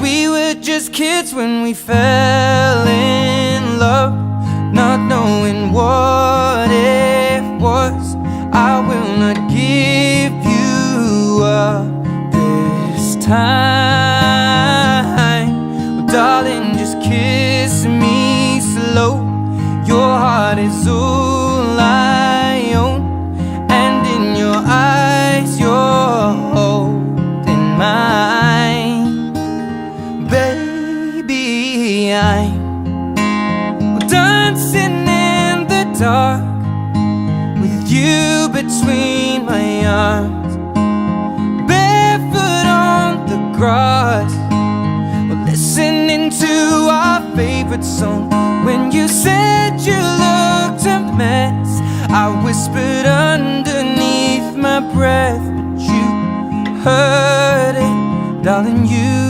we were just kids when we fell in love, not knowing what it was. I will not give you up this time. Well, darling, just kiss me slow. Your heart is all I own, and in your eyes you're holding mine. Baby, I'm dancing in the dark with you between my arms, barefoot on the grass. We're listening to our favorite song. When you said you looked a mess, I whispered underneath my breath, but you heard it, darling, you